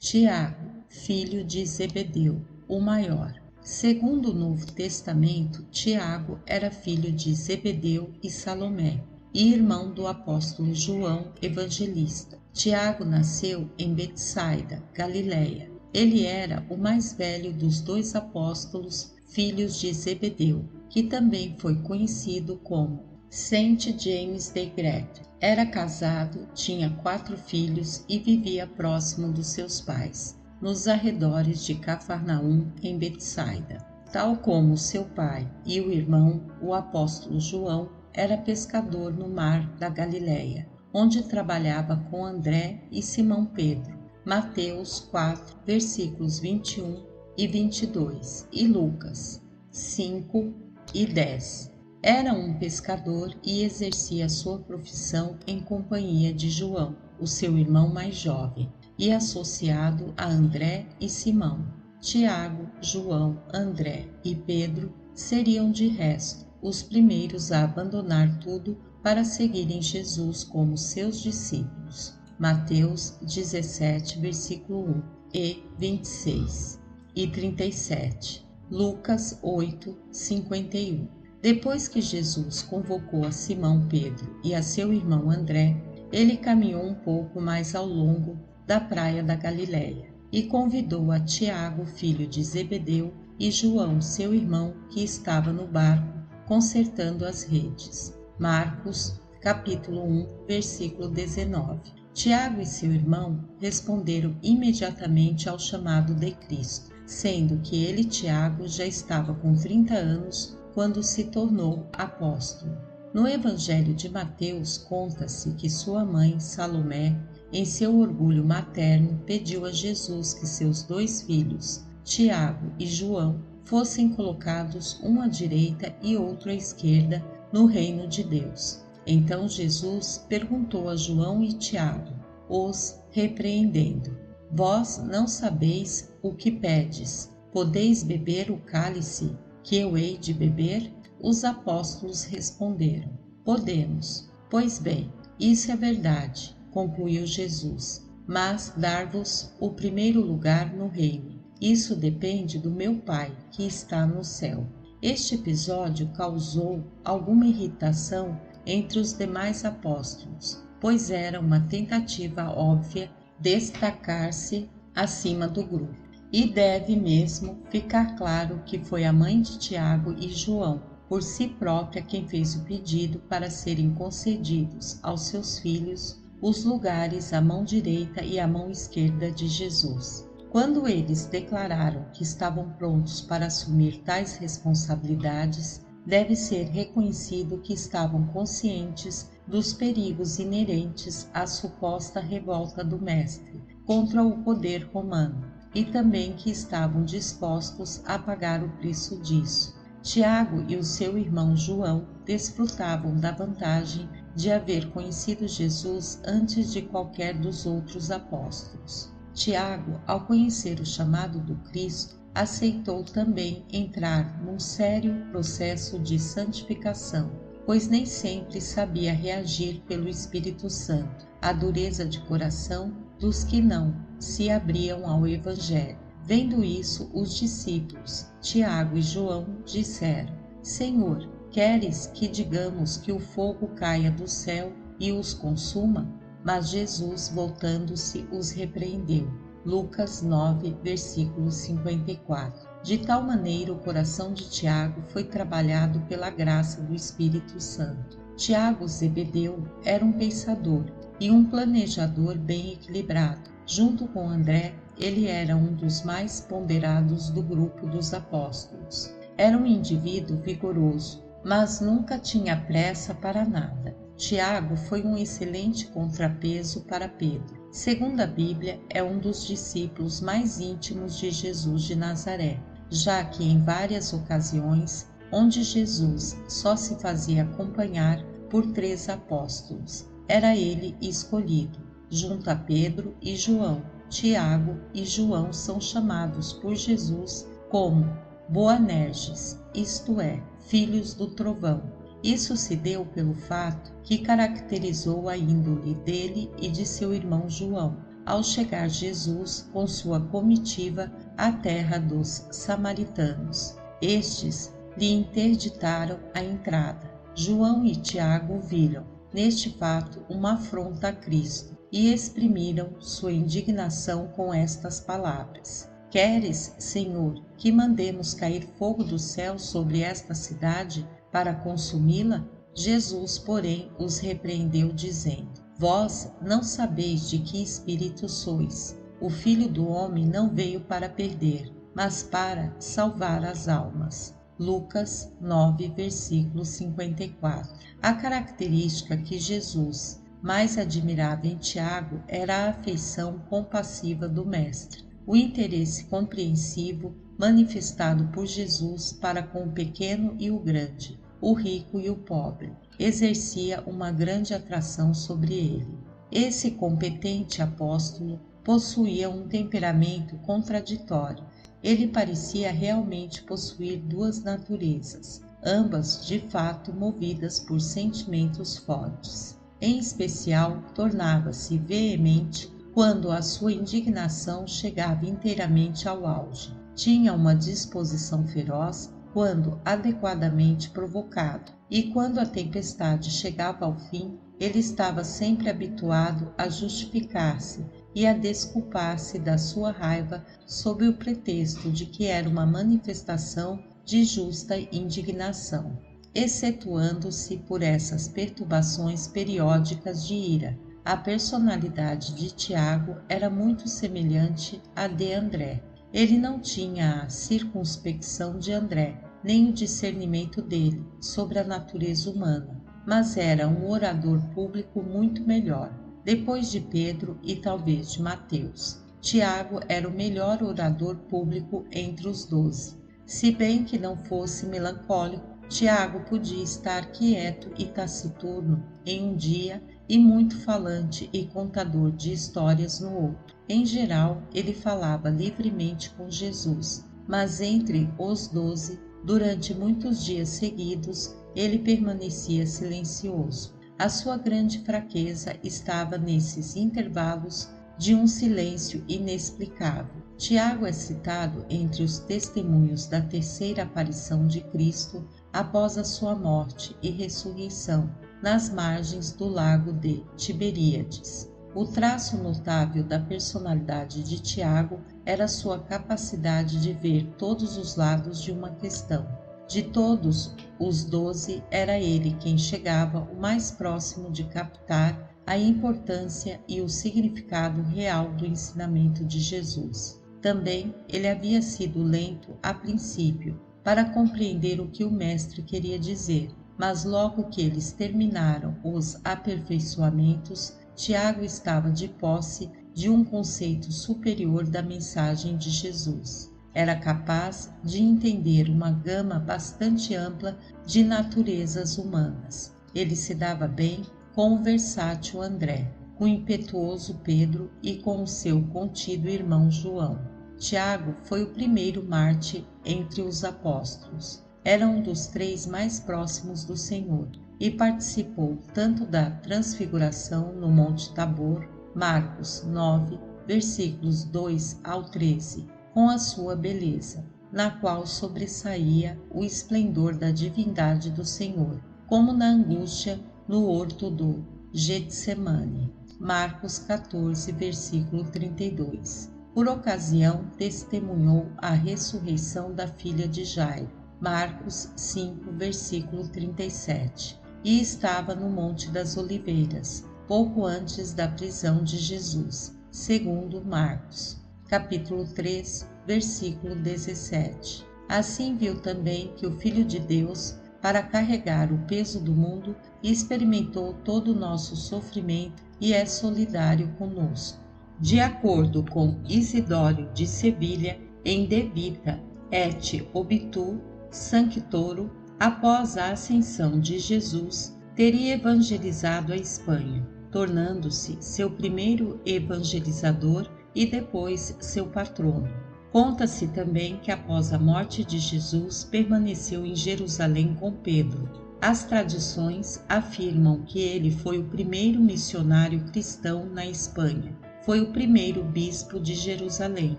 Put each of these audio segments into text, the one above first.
Tiago, filho de Zebedeu, o maior. Segundo o Novo Testamento, Tiago era filho de Zebedeu e Salomé, e irmão do apóstolo João Evangelista. Tiago nasceu em Betsaida, Galiléia. Ele era o mais velho dos dois apóstolos, filhos de Zebedeu, que também foi conhecido como Saint James the Great. Era casado, tinha 4 filhos e vivia próximo dos seus pais, nos arredores de Cafarnaum, em Betsaida. Tal como seu pai e o irmão, o apóstolo João, era pescador no mar da Galiléia, onde trabalhava com André e Simão Pedro. Mateus 4, versículos 21 e 22, e Lucas 5 e 10. Era um pescador e exercia sua profissão em companhia de João, o seu irmão mais jovem, e associado a André e Simão. Tiago, João, André e Pedro seriam de resto os primeiros a abandonar tudo para seguirem Jesus como seus discípulos. Mateus 17, versículo 1 e 26 e 37. Lucas 8, 51. Depois que Jesus convocou a Simão Pedro e a seu irmão André, ele caminhou um pouco mais ao longo da praia da Galiléia e convidou a Tiago, filho de Zebedeu, e João, seu irmão, que estava no barco, consertando as redes. Marcos, capítulo 1, versículo 19. Tiago e seu irmão responderam imediatamente ao chamado de Cristo, sendo que ele, Tiago, já estava com 30 anos quando se tornou apóstolo. No Evangelho de Mateus conta-se que sua mãe, Salomé, em seu orgulho materno, pediu a Jesus que seus 2 filhos, Tiago e João, fossem colocados um à direita e outro à esquerda no reino de Deus. Então Jesus perguntou a João e Tiago, os repreendendo: Vós não sabeis o que pedes? Podeis beber o cálice que eu hei de beber? Os apóstolos responderam: Podemos. Pois bem, isso é verdade, concluiu Jesus, mas dar-vos o primeiro lugar no reino. Isso depende do meu Pai, que está no céu. Este episódio causou alguma irritação entre os demais apóstolos, pois era uma tentativa óbvia destacar-se acima do grupo. E deve mesmo ficar claro que foi a mãe de Tiago e João, por si própria, quem fez o pedido para serem concedidos aos seus filhos os lugares à mão direita e à mão esquerda de Jesus. Quando eles declararam que estavam prontos para assumir tais responsabilidades, deve ser reconhecido que estavam conscientes dos perigos inerentes à suposta revolta do Mestre contra o poder romano, e também que estavam dispostos a pagar o preço disso. Tiago e o seu irmão João desfrutavam da vantagem de haver conhecido Jesus antes de qualquer dos outros apóstolos. Tiago, ao conhecer o chamado do Cristo, aceitou também entrar num sério processo de santificação, pois nem sempre sabia reagir pelo Espírito Santo à dureza de coração dos que não se abriam ao Evangelho. Vendo isso, os discípulos, Tiago e João, disseram: Senhor, queres que digamos que o fogo caia do céu e os consuma? Mas Jesus, voltando-se, os repreendeu. Lucas 9, versículo 54. De tal maneira, o coração de Tiago foi trabalhado pela graça do Espírito Santo. Tiago Zebedeu era um pensador e um planejador bem equilibrado. Junto com André, ele era um dos mais ponderados do grupo dos apóstolos. Era um indivíduo vigoroso, mas nunca tinha pressa para nada. Tiago foi um excelente contrapeso para Pedro. Segundo a Bíblia, é um dos discípulos mais íntimos de Jesus de Nazaré, já que em várias ocasiões, onde Jesus só se fazia acompanhar por 3 apóstolos, era ele escolhido. Junto a Pedro e João, Tiago e João são chamados por Jesus como Boanerges, isto é, filhos do trovão. Isso se deu pelo fato que caracterizou a índole dele e de seu irmão João, ao chegar Jesus com sua comitiva à terra dos samaritanos. Estes lhe interditaram a entrada. João e Tiago viram, neste fato, uma afronta a Cristo e exprimiram sua indignação com estas palavras: Queres, Senhor, que mandemos cair fogo do céu sobre esta cidade para consumi-la? Jesus, porém, os repreendeu, dizendo: Vós não sabeis de que espírito sois. O Filho do Homem não veio para perder, mas para salvar as almas. Lucas 9, versículo 54. A característica que Jesus mais admirava em Tiago era a afeição compassiva do Mestre, o interesse compreensivo manifestado por Jesus para com o pequeno e o grande, o rico e o pobre, exercia uma grande atração sobre ele. Esse competente apóstolo possuía um temperamento contraditório. Ele parecia realmente possuir duas naturezas, ambas de fato movidas por sentimentos fortes. Em especial, tornava-se veemente quando a sua indignação chegava inteiramente ao auge. Tinha uma disposição feroz quando adequadamente provocado, e quando a tempestade chegava ao fim, ele estava sempre habituado a justificar-se e a desculpar-se da sua raiva sob o pretexto de que era uma manifestação de justa indignação, excetuando-se por essas perturbações periódicas de ira. A personalidade de Tiago era muito semelhante à de André. Ele não tinha a circunspecção de André, nem o discernimento dele sobre a natureza humana, mas era um orador público muito melhor. Depois de Pedro e talvez de Mateus, Tiago era o melhor orador público entre os 12. Se bem que não fosse melancólico, Tiago podia estar quieto e taciturno em um dia e muito falante e contador de histórias no outro. Em geral, ele falava livremente com Jesus, mas entre os 12, durante muitos dias seguidos, ele permanecia silencioso. A sua grande fraqueza estava nesses intervalos de um silêncio inexplicável. Tiago é citado entre os testemunhos da terceira aparição de Cristo após a sua morte e ressurreição, nas margens do lago de Tiberíades. O traço notável da personalidade de Tiago era sua capacidade de ver todos os lados de uma questão. De todos os 12, era ele quem chegava o mais próximo de captar a importância e o significado real do ensinamento de Jesus. Também ele havia sido lento a princípio para compreender o que o Mestre queria dizer, mas logo que eles terminaram os aperfeiçoamentos, Tiago estava de posse de um conceito superior da mensagem de Jesus. Era capaz de entender uma gama bastante ampla de naturezas humanas. Ele se dava bem com o versátil André, com o impetuoso Pedro e com o seu contido irmão João. Tiago foi o primeiro mártir entre os apóstolos. Era um dos 3 mais próximos do Senhor e participou tanto da transfiguração no Monte Tabor, Marcos 9, versículos 2 ao 13, com a sua beleza, na qual sobressaía o esplendor da divindade do Senhor, como na angústia no horto do Getsemane. Marcos 14, versículo 32. Por ocasião, testemunhou a ressurreição da filha de Jairo. Marcos 5, versículo 37. E estava no Monte das Oliveiras, pouco antes da prisão de Jesus, segundo Marcos, capítulo 3, versículo 17. Assim viu também que o Filho de Deus, para carregar o peso do mundo, experimentou todo o nosso sofrimento e é solidário conosco. De acordo com Isidório de Sevilha, em De Vita et Obtu Sanctorum, após a ascensão de Jesus, teria evangelizado a Espanha, tornando-se seu primeiro evangelizador e depois seu patrono. Conta-se também que após a morte de Jesus permaneceu em Jerusalém com Pedro. As tradições afirmam que ele foi o primeiro missionário cristão na Espanha. foi o primeiro bispo de Jerusalém,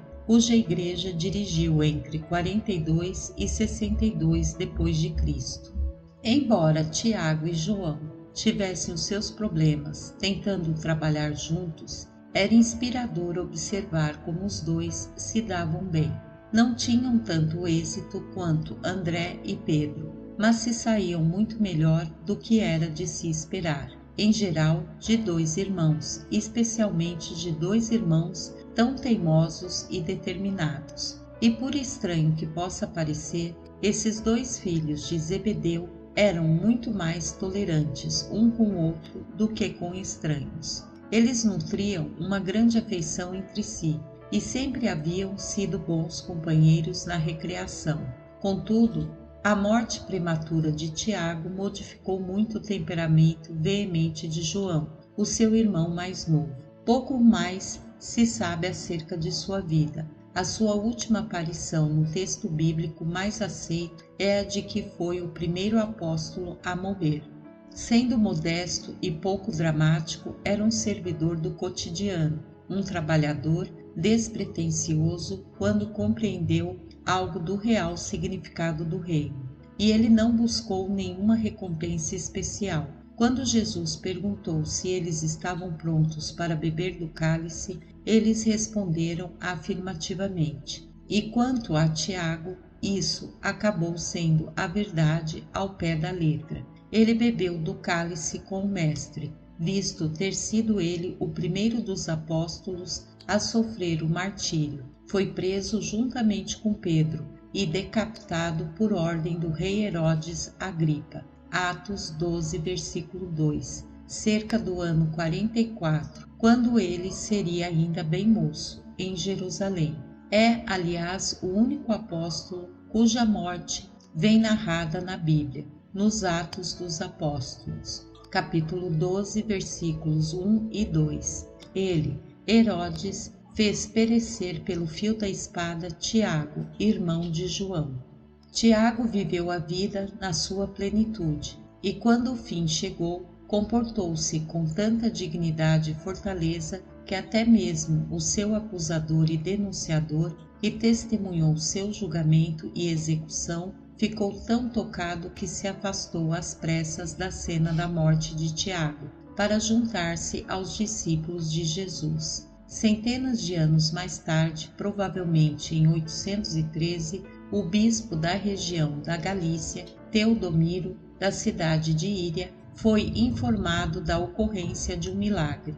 cuja igreja dirigiu entre 42 e 62 d.C. Embora Tiago e João tivessem os seus problemas tentando trabalhar juntos, era inspirador observar como os dois se davam bem. Não tinham tanto êxito quanto André e Pedro, mas se saíam muito melhor do que era de se esperar. Em geral, de dois irmãos, especialmente de dois irmãos tão teimosos e determinados. E por estranho que possa parecer, esses dois filhos de Zebedeu eram muito mais tolerantes um com o outro do que com estranhos. Eles nutriam uma grande afeição entre si e sempre haviam sido bons companheiros na recreação. Contudo, a morte prematura de Tiago modificou muito o temperamento veemente de João, o seu irmão mais novo. Pouco mais se sabe acerca de sua vida. A sua última aparição no texto bíblico mais aceito é a de que foi o primeiro apóstolo a morrer. Sendo modesto e pouco dramático, era um servidor do cotidiano, um trabalhador despretensioso quando compreendeu algo do real significado do reino. E ele não buscou nenhuma recompensa especial. Quando Jesus perguntou se eles estavam prontos para beber do cálice, eles responderam afirmativamente. E quanto a Tiago, isso acabou sendo a verdade ao pé da letra. Ele bebeu do cálice com o Mestre, visto ter sido ele o primeiro dos apóstolos a sofrer o martírio. Foi preso juntamente com Pedro e decapitado por ordem do rei Herodes Agripa. Atos 12, versículo 2, cerca do ano 44, quando ele seria ainda bem moço, em Jerusalém. É, aliás, o único apóstolo cuja morte vem narrada na Bíblia, nos Atos dos Apóstolos, capítulo 12, versículos 1 e 2. Ele, Herodes, fez perecer pelo fio da espada Tiago, irmão de João. Tiago viveu a vida na sua plenitude e, quando o fim chegou, comportou-se com tanta dignidade e fortaleza que até mesmo o seu acusador e denunciador, que testemunhou seu julgamento e execução, ficou tão tocado que se afastou às pressas da cena da morte de Tiago, para juntar-se aos discípulos de Jesus. Centenas de anos mais tarde, provavelmente em 813, o bispo da região da Galícia, Teodomiro, da cidade de Íria, foi informado da ocorrência de um milagre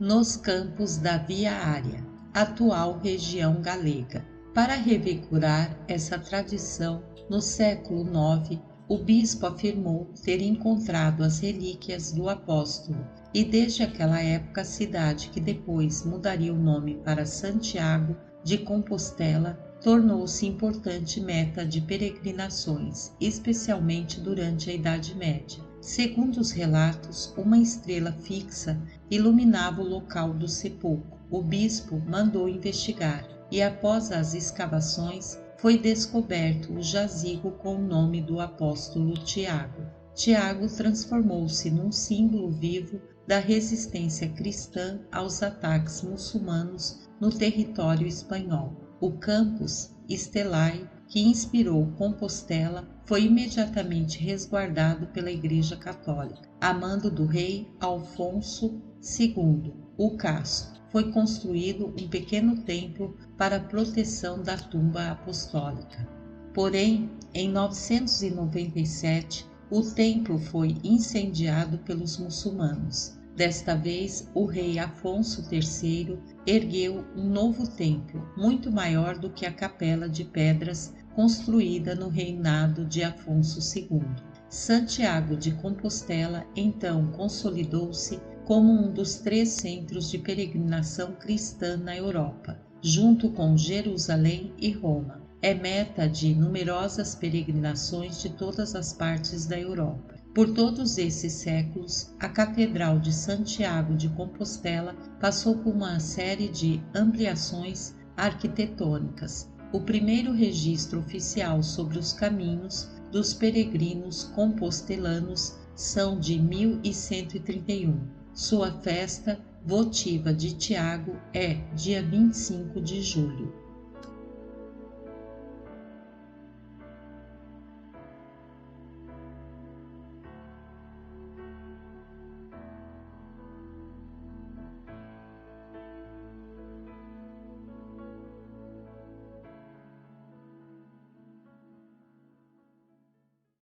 nos campos da Via Ária, atual região galega. Para revigorar essa tradição, no século IX, o bispo afirmou ter encontrado as relíquias do apóstolo, e desde aquela época a cidade, que depois mudaria o nome para Santiago de Compostela, tornou-se importante meta de peregrinações, especialmente durante a Idade Média. Segundo os relatos, uma estrela fixa iluminava o local do sepulcro. O bispo mandou investigar e, após as escavações, foi descoberto o jazigo com o nome do apóstolo Tiago. Tiago transformou-se num símbolo vivo da resistência cristã aos ataques muçulmanos no território espanhol. O campus Stelae, que inspirou Compostela, foi imediatamente resguardado pela Igreja Católica. A mando do rei Alfonso II, o Casto, foi construído um pequeno templo para a proteção da tumba apostólica. Porém, em 997, o templo foi incendiado pelos muçulmanos. Desta vez, o rei Afonso III ergueu um novo templo, muito maior do que a capela de pedras construída no reinado de Afonso II. Santiago de Compostela então consolidou-se como um dos 3 centros de peregrinação cristã na Europa, junto com Jerusalém e Roma. É meta de numerosas peregrinações de todas as partes da Europa. Por todos esses séculos, a Catedral de Santiago de Compostela passou por uma série de ampliações arquitetônicas. O primeiro registro oficial sobre os caminhos dos peregrinos compostelanos são de 1131. Sua festa votiva de Tiago é dia 25 de julho.